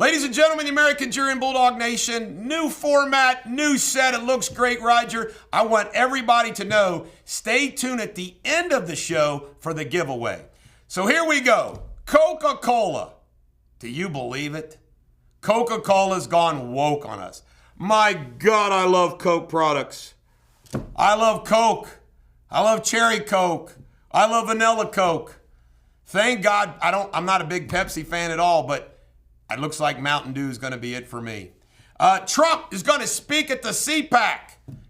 Ladies and gentlemen, the American jury and Bulldog Nation, new format, new set. It looks great, Roger. I want everybody to know, stay tuned at the end of the show for the giveaway. So here we go. Coca-Cola. Do you believe it? Coca-Cola's gone woke on us. My God, I love Coke products. I love Coke. I love cherry Coke. I love vanilla Coke. Thank God I'm not a big Pepsi fan at all, but it looks like Mountain Dew is going to be it for me. Trump is going to speak at the CPAC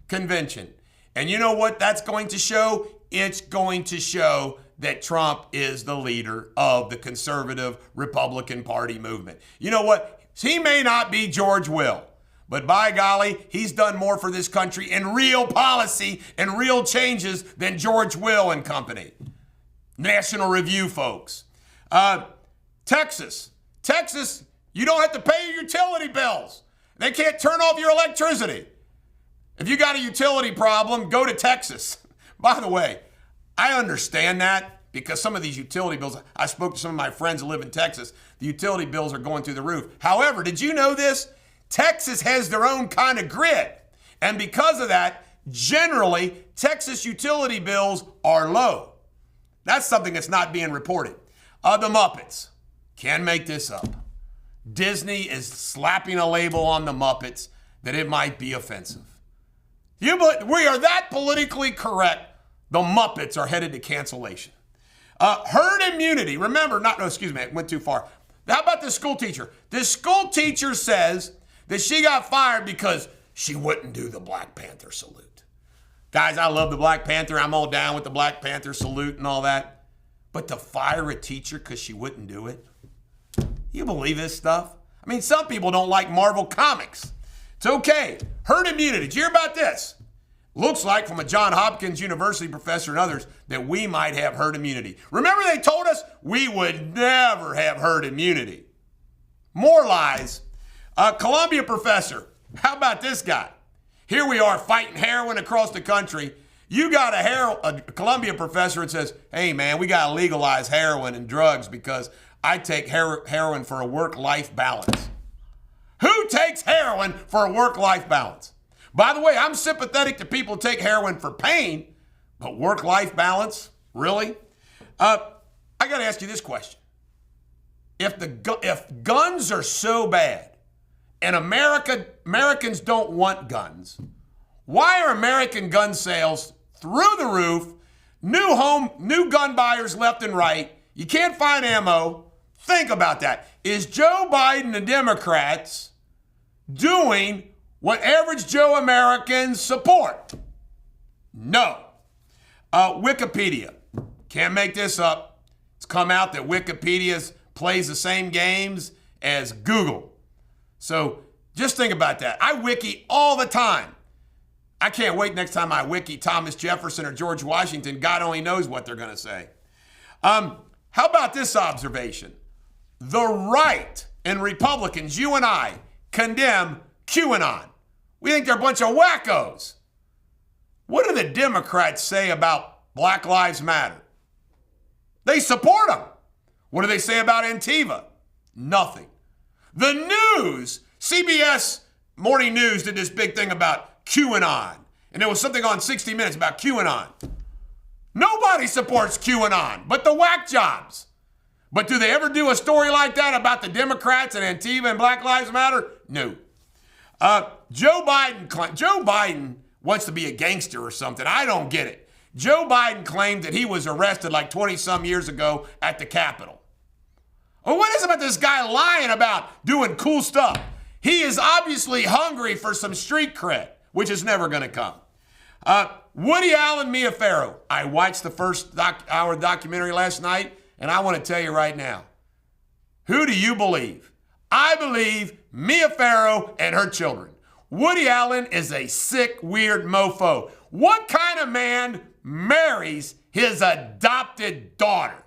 convention. And you know what that's going to show? It's going to show that Trump is the leader of the conservative Republican Party movement. You know what? He may not be George Will, but by golly, he's done more for this country in real policy and real changes than George Will and company. National Review, folks. Texas, you don't have to pay your utility bills. They can't turn off your electricity. If you got a utility problem, go to Texas. By the way, I understand that because some of these utility bills, I spoke to some of my friends who live in Texas, the utility bills are going through the roof. However, did you know this? Texas has their own kind of grid. And because of that, generally, Texas utility bills are low. That's something that's not being reported. The Muppets. Can't make this up. Disney is slapping a label on the Muppets that it might be offensive. We are that politically correct. The Muppets are headed to cancellation. Herd immunity. Remember, I went too far. How about this school teacher? This school teacher says that she got fired because she wouldn't do the Black Panther salute. Guys, I love the Black Panther. I'm all down with the Black Panther salute and all that. But to fire a teacher because she wouldn't do it? You believe this stuff? I mean, some people don't like Marvel Comics. It's okay. Herd immunity. Did you hear about this? Looks like from a Johns Hopkins University professor and others that we might have herd immunity. Remember they told us we would never have herd immunity. More lies. Columbia professor. How about this guy? Here we are fighting heroin across the country. You got a Columbia professor that says, hey man, we got to legalize heroin and drugs because I take heroin for a work-life balance. Who takes heroin for a work-life balance? By the way, I'm sympathetic to people who take heroin for pain, but work-life balance? Really? I got to ask you this question. If guns are so bad and Americans don't want guns, why are American gun sales through the roof, new gun buyers left and right, you can't find ammo? Think about that. Is Joe Biden and Democrats doing what average Joe Americans support? No. Wikipedia. Can't make this up. It's come out that Wikipedia plays the same games as Google. So just think about that. I wiki all the time. I can't wait next time I wiki Thomas Jefferson or George Washington. God only knows what they're going to say. How about this observation? The right and Republicans, you and I, condemn QAnon. We think they're a bunch of wackos. What do the Democrats say about Black Lives Matter? They support them. What do they say about Antifa? Nothing. The news, CBS Morning News did this big thing about QAnon. And there was something on 60 Minutes about QAnon. Nobody supports QAnon but the whack jobs. But do they ever do a story like that about the Democrats and Antifa and Black Lives Matter? No. Joe Biden wants to be a gangster or something. I don't get it. Joe Biden claimed that he was arrested like 20-some years ago at the Capitol. Well, what is it about this guy lying about doing cool stuff? He is obviously hungry for some street cred, which is never going to come. Woody Allen, Mia Farrow. I watched the first hour documentary last night, and I want to tell you right now, who do you believe? I believe Mia Farrow and her children. Woody Allen is a sick, weird mofo. What kind of man marries his adopted daughter?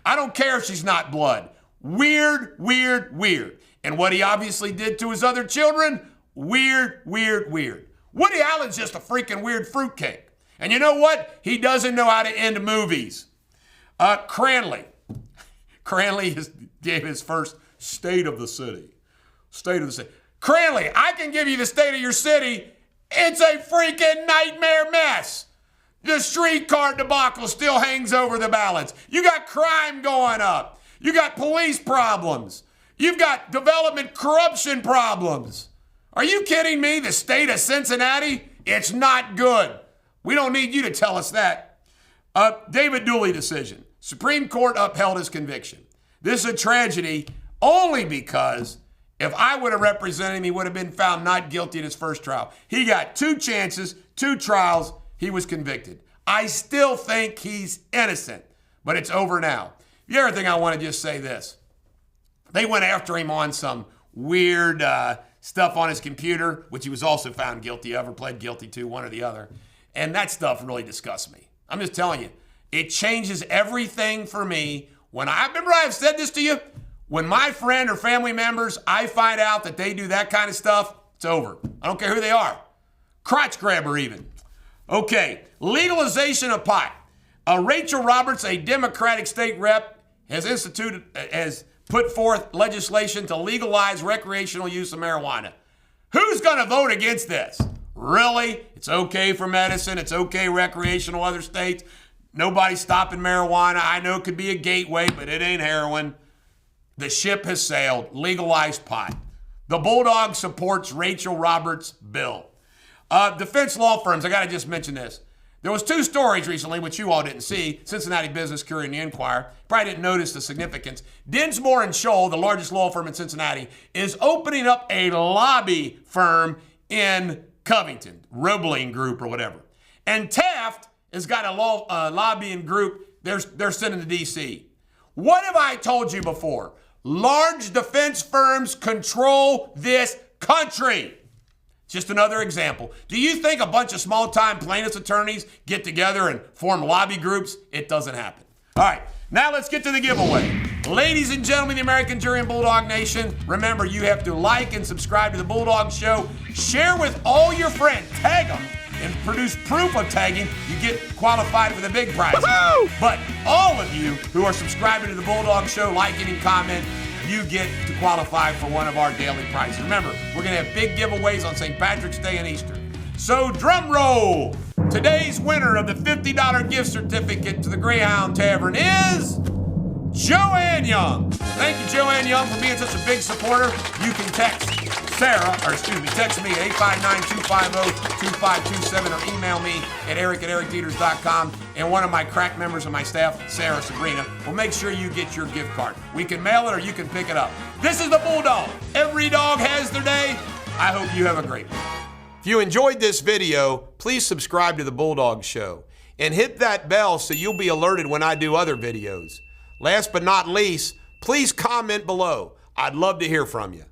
I don't care if she's not blood. Weird, weird, weird. And what he obviously did to his other children, weird, weird, weird. Woody Allen's just a freaking weird fruitcake. And you know what? He doesn't know how to end movies. CRANLEY. CRANLEY gave his first State of the City. State of the city. CRANLEY, I can give you the state of your city. It's a freaking nightmare mess. The streetcar debacle still hangs over the balance. You got crime going up. You got police problems. You've got development corruption problems. Are you kidding me? The state of Cincinnati? It's not good. We don't need you to tell us that. David Dooley decision. Supreme Court upheld his conviction. This is a tragedy only because if I would have represented him, he would have been found not guilty in his first trial. He got 2 chances, 2 trials. He was convicted. I still think he's innocent, but it's over now. The other thing I want to just say this. They went after him on some weird stuff on his computer, which he was also found guilty of or pled guilty to, one or the other. And that stuff really disgusts me. I'm just telling you, it changes everything for me. When remember I've said this to you, when my friend or family members, I find out that they do that kind of stuff, it's over. I don't care who they are. Crotch grabber even. Okay, legalization of pot. Rachel Roberts, a Democratic state rep, has put forth legislation to legalize recreational use of marijuana. Who's going to vote against this? Really? It's okay for medicine. It's okay recreational other states. Nobody's stopping marijuana. I know it could be a gateway, but it ain't heroin. The ship has sailed. Legalize pot. The Bulldog supports Rachel Roberts' bill. Defense law firms, I got to just mention this. There was 2 stories recently, which you all didn't see. Cincinnati Business, Courier, and the Enquirer. Probably didn't notice the significance. Dinsmore and Scholl, the largest law firm in Cincinnati, is opening up a lobby firm in Covington, Roebling Group or whatever. And Taft has got a lobbying group they're sending to D.C. What have I told you before? Large defense firms control this country. Just another example. Do you think a bunch of small-time plaintiffs' attorneys get together and form lobby groups? It doesn't happen. All right, now let's get to the giveaway. Ladies and gentlemen, the American Jury and Bulldog Nation, remember you have to like and subscribe to the Bulldog Show. Share with all your friends. Tag them and produce proof of tagging. You get qualified for the big prize. Woo-hoo! But all of you who are subscribing to the Bulldog Show, liking and comment, you get to qualify for one of our daily prizes. Remember, we're going to have big giveaways on St. Patrick's Day and Easter. So drum roll. Today's winner of the $50 gift certificate to the Greyhound Tavern is Joanne Young. Thank you, Joanne Young, for being such a big supporter. You can text text me at 859-250-2527 or email me at eric@ericdeters.com. And one of my crack members of my staff, Sarah Sabrina, will make sure you get your gift card. We can mail it or you can pick it up. This is the Bulldog. Every dog has their day. I hope you have a great one. If you enjoyed this video, please subscribe to the Bulldog Show and hit that bell so you'll be alerted when I do other videos. Last but not least, please comment below. I'd love to hear from you.